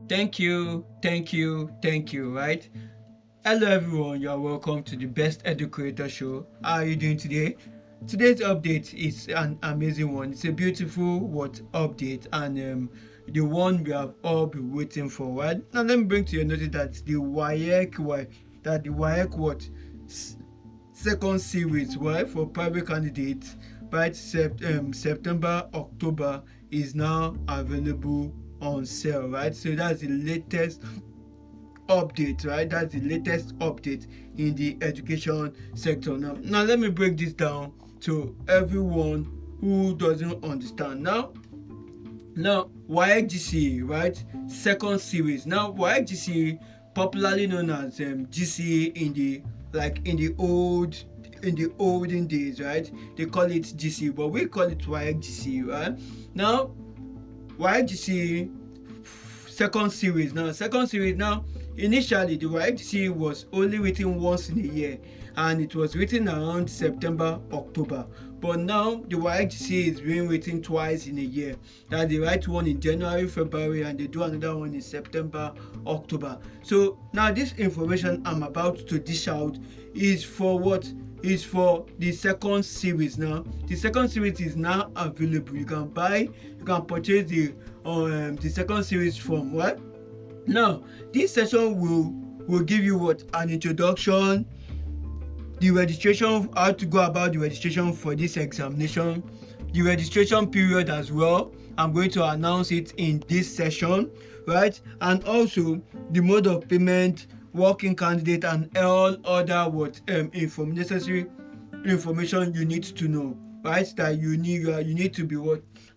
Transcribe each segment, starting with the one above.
Thank you, right? Hello everyone, you are welcome to the best Educreator show. How are you doing today? Today's update is an amazing one. It's a beautiful update, and the one we have all been waiting for, right? Now let me bring to your notice that the WAEC second series, right, for private candidates, right, September October is now available on sale, right? So that's the latest update, right? That's the latest update in the education sector. Now let me break this down to everyone who doesn't understand. Now YGC, right, second series. Now YGC, popularly known as GCA in the olden days, right? They call it GC, but we call it YGC, right? Now YGC second series now. Initially the YGC was only written once in a year, and it was written around September October, but now the YGC is being written twice in a year. That they write one in January February, and they do another one in September October. So now this information I'm about to dish out is for what? Is for the second series. Now the second series is now available. You can purchase the second series from what? Now this session will give you what? An introduction, the registration, how to go about the registration for this examination, the registration period as well. I'm going to announce it in this session, right? And also the mode of payment, working candidate, and all other necessary information you need to know, right? That you need to be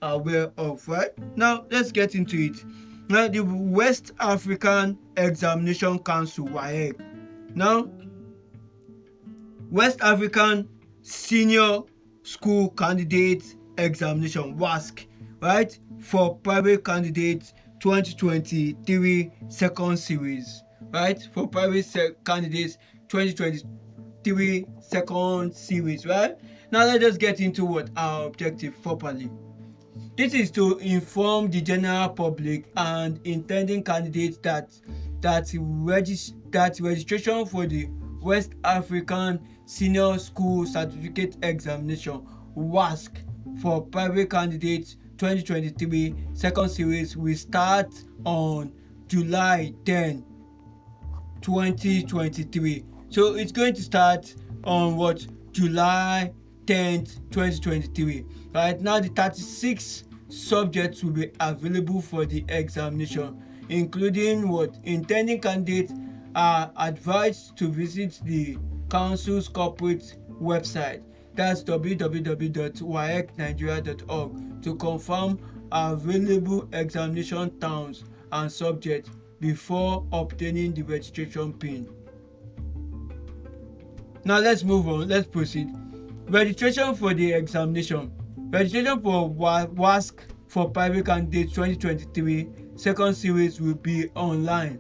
aware of, right? Now let's get into it. Now the West African Examination Council, WAEC. Now West African Senior School Candidate Examination, WASC, right, for private candidates 2023 second series, right, for candidates 2023 second series, right? Now let's just get into what our objective properly. This is to inform the general public and intending candidates that registration for the West African Senior School Certificate Examination, WASC, for private candidates 2023 second series will start on July 10, 2023. So it's going to start on July 10th, 2023. Right now the 36 subjects will be available for the examination, including intending candidates are advised to visit the council's corporate website, that's www.waecnigeria.org, to confirm available examination towns and subjects before obtaining the registration pin. Now let's move on, let's proceed. Registration for the examination. Registration for WASC for private candidates 2023 second series will be online.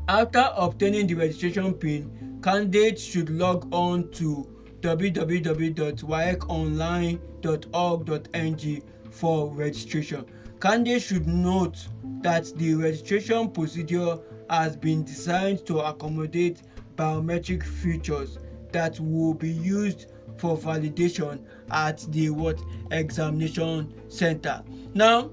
After obtaining the registration pin, candidates should log on to www.waeconline.org.ng for registration. Candidates should note that the registration procedure has been designed to accommodate biometric features that will be used for validation at the examination center. Now,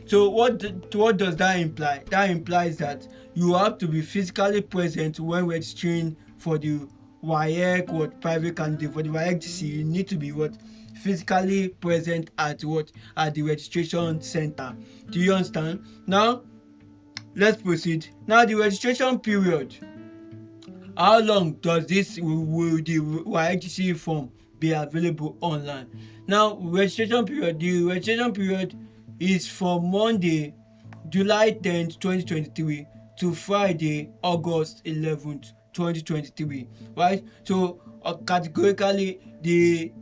so what does that imply? That implies that you have to be physically present when registering for the WAEC private candidate. For the WAEC GC, you need to be physically present at the registration center. Do you understand? Now let's proceed. Now the registration period. How long does will the WAEC GC form be available online? Now the registration period is from Monday, July 10th, 2023 to Friday, August 11th, 2023, right? So categorically the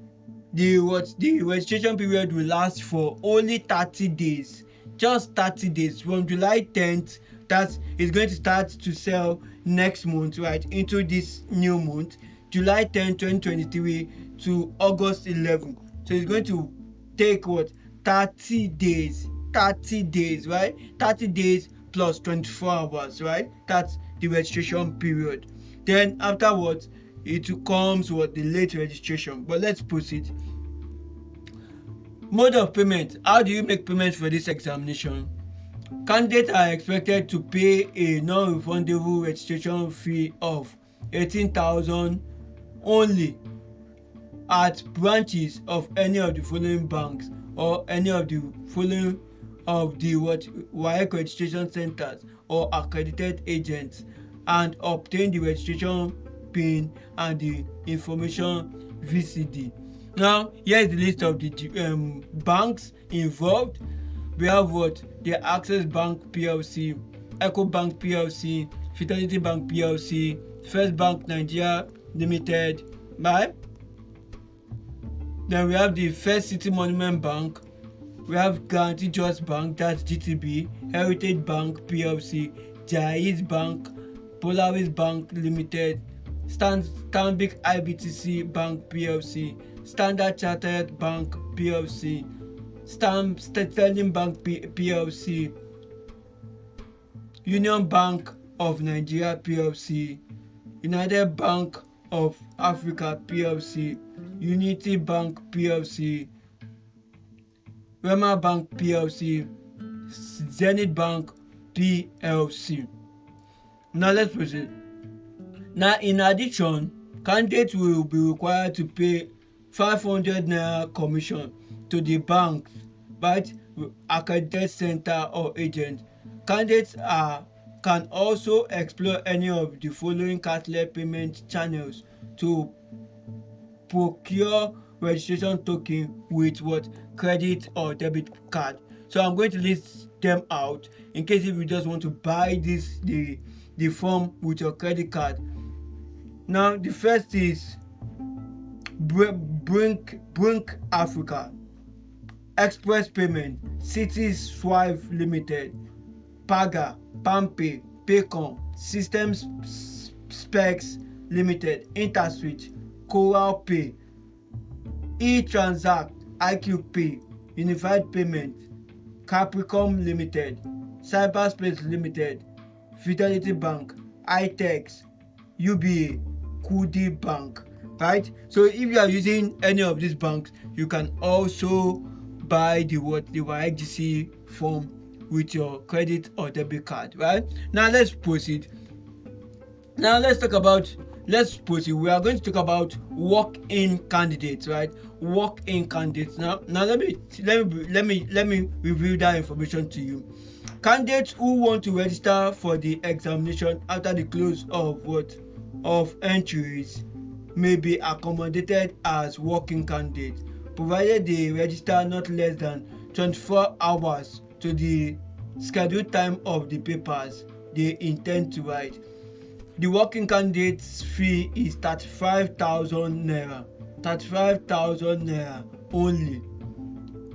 registration period will last for only 30 days, just 30 days, from July 10th, that is going to start to sell next month, right, into this new month, July 10, 2023 to August 11. So it's going to take 30 days, right, 30 days plus 24 hours, right? That's the registration period. Then afterwards it comes what the late registration. But let's proceed. Mode of payment. How do you make payment for this examination? Candidates are expected to pay a non-refundable registration fee of 18,000 only at branches of any of the following banks or any of the following of the WAEC registration centers or accredited agents, and obtain the registration pin and the information VCD. Now here is the list of the banks involved. We have the Access Bank PLC, Eco Bank PLC, Fidelity Bank PLC, First Bank Nigeria Limited, right? Then we have the First City Monument Bank, we have Guarantee Trust Bank, that's GTB, Heritage Bank PLC, Jaiz Bank, Polaris Bank Limited, Stanbic IBTC Bank PLC, Standard Chartered Bank PLC, Sterling Bank PLC, Union Bank of Nigeria PLC, United Bank of Africa PLC, Unity Bank PLC, Rema Bank PLC, Zenith Bank PLC. Now let's proceed. Now in addition, candidates will be required to pay 500 naira commission to the banks, right, accredited center or agent. Candidates can also explore any of the following cashless payment channels to procure registration token with credit or debit card. So I'm going to list them out in case if you just want to buy the form with your credit card. Now the first is Brink Africa, Express Payment, City Swipe Limited, Paga, Pampay, Paycom, Systems Specs Limited, Interswitch, Coral Pay, eTransact, IQ Pay, Unified Payment, Capricorn Limited, Cyberspace Limited, Fidelity Bank, iTex, UBA, Kudi Bank, right? So if you are using any of these banks, you can also buy the WAEC form with your credit or debit card, right? Now let's proceed. We are going to talk about walk-in candidates, right? Walk-in candidates. Now let me review that information to you. Candidates who want to register for the examination after the close of entries may be accommodated as walk-in candidates, provided they register not less than 24 hours to the scheduled time of the papers they intend to write. The walk-in candidate's fee is 35,000 naira. 35,000 naira only.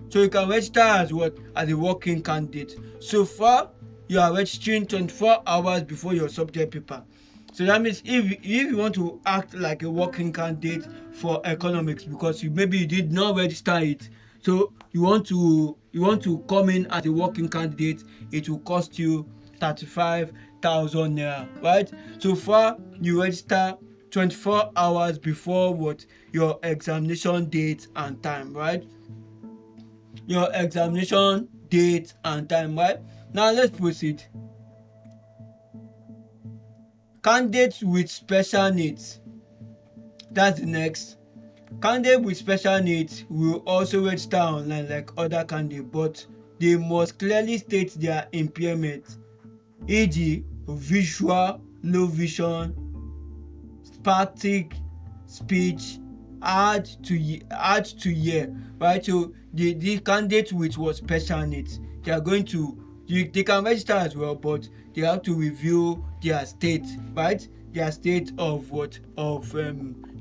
So you can register as a walk-in candidate. So far, you are registering 24 hours before your subject paper. So that means if you want to act like a walk-in candidate for economics, because maybe you did not register it, so you want to come in as a walk-in candidate, it will cost you 35,000 naira, right? So far you register 24 hours before your examination date and time, right? Your examination date and time, right? Now let's proceed. Candidates with special needs, that's the next. Candidates with special needs will also register online like other candidates, but they must clearly state their impairment, e.g. visual, low vision, spastic speech, hard to hear, right? So the candidates with special needs, they can register as well, but they have to review their state, right? Their state of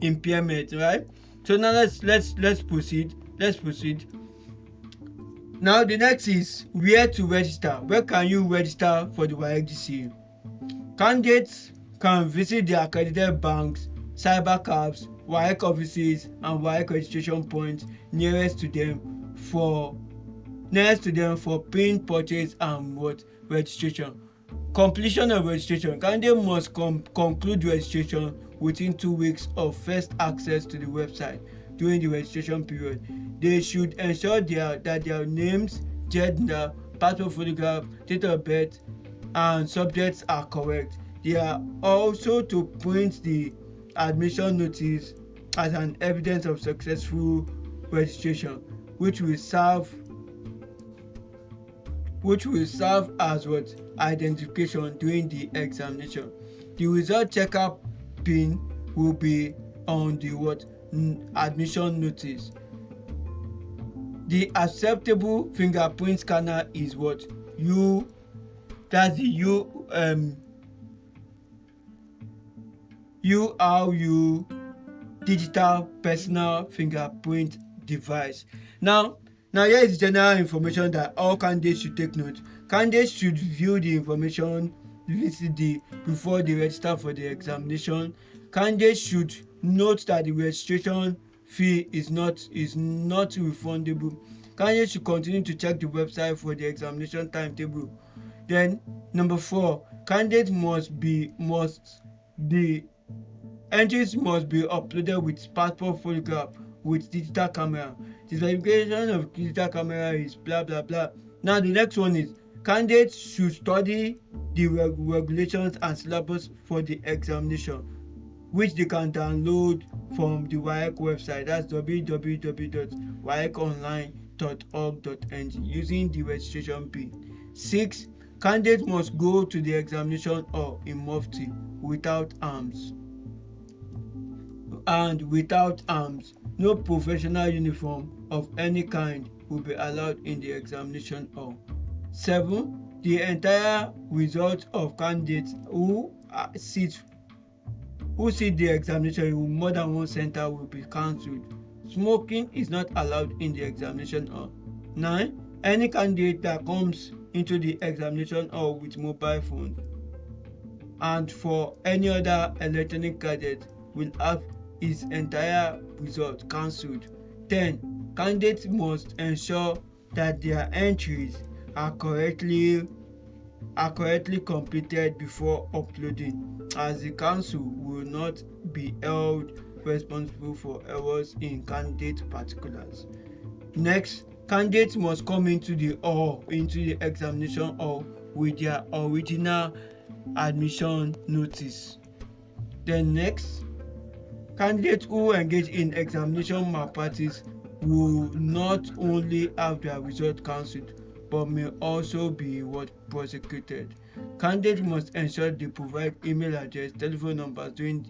impairment, right? So now let's proceed. Now the next is where to register. Where can you register for the WAEC? Candidates can visit the accredited banks, cyber cabs, WAEC offices and WAEC registration points nearest to them for pin purchase and registration. Completion of registration. Candidate must conclude registration within 2 weeks of first access to the website during the registration period. They should ensure that their names, gender, passport photograph, date of birth, and subjects are correct. They are also to print the admission notice as an evidence of successful registration, which will serve as what identification during the examination. The result checker pin will be on the admission notice. The acceptable fingerprint scanner is that's the URU digital personal fingerprint device. Now here is general information that all candidates should take note. Candidates should view the information before they register for the examination. Candidates should note that the registration fee is not refundable. Candidates should continue to check the website for the examination timetable. Then number 4, candidates the entries must be uploaded with passport photograph with digital camera. The verification of digital camera is blah blah blah. Now the next one is candidates should study the regulations and syllabus for the examination, which they can download from the WAEC website. That's www.waeconline.org.ng using the registration pin. 6, candidates must go to the examination hall in mufti without arms. No professional uniform of any kind will be allowed in the examination hall. 7, the entire result of candidates who sit the examination in more than one center will be cancelled. Smoking is not allowed in the examination hall. 9, any candidate that comes into the examination hall with mobile phone and for any other electronic gadget will have his entire result cancelled. 10, candidates must ensure that their entries are correctly completed before uploading, as the council will not be held responsible for errors in candidate particulars. Next, candidates must come into the examination hall with their original admission notice. Then next, candidates who engage in examination malpractice will not only have their result cancelled but may also be prosecuted. Candidates must ensure they provide email address, telephone numbers during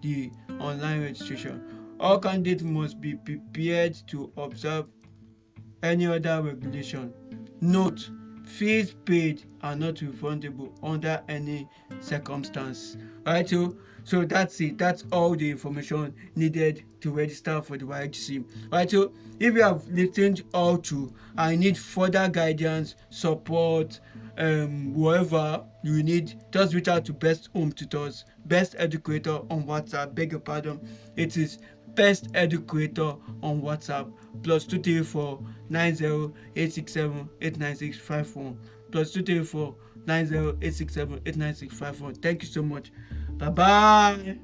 the online registration. All candidates must be prepared to observe any other regulation. Note: fees paid are not refundable under any circumstance. Alright, so that's it. That's all the information needed to register for the YHC. Alright, so if you have listened all through and need further guidance, support, whatever you need, just reach out to Best Home Tutors, Best Educreator on WhatsApp. Beg your pardon, it is Best Educreator on WhatsApp, +234 90867 89651, +234 90867 89651. Thank you so much. Bye bye.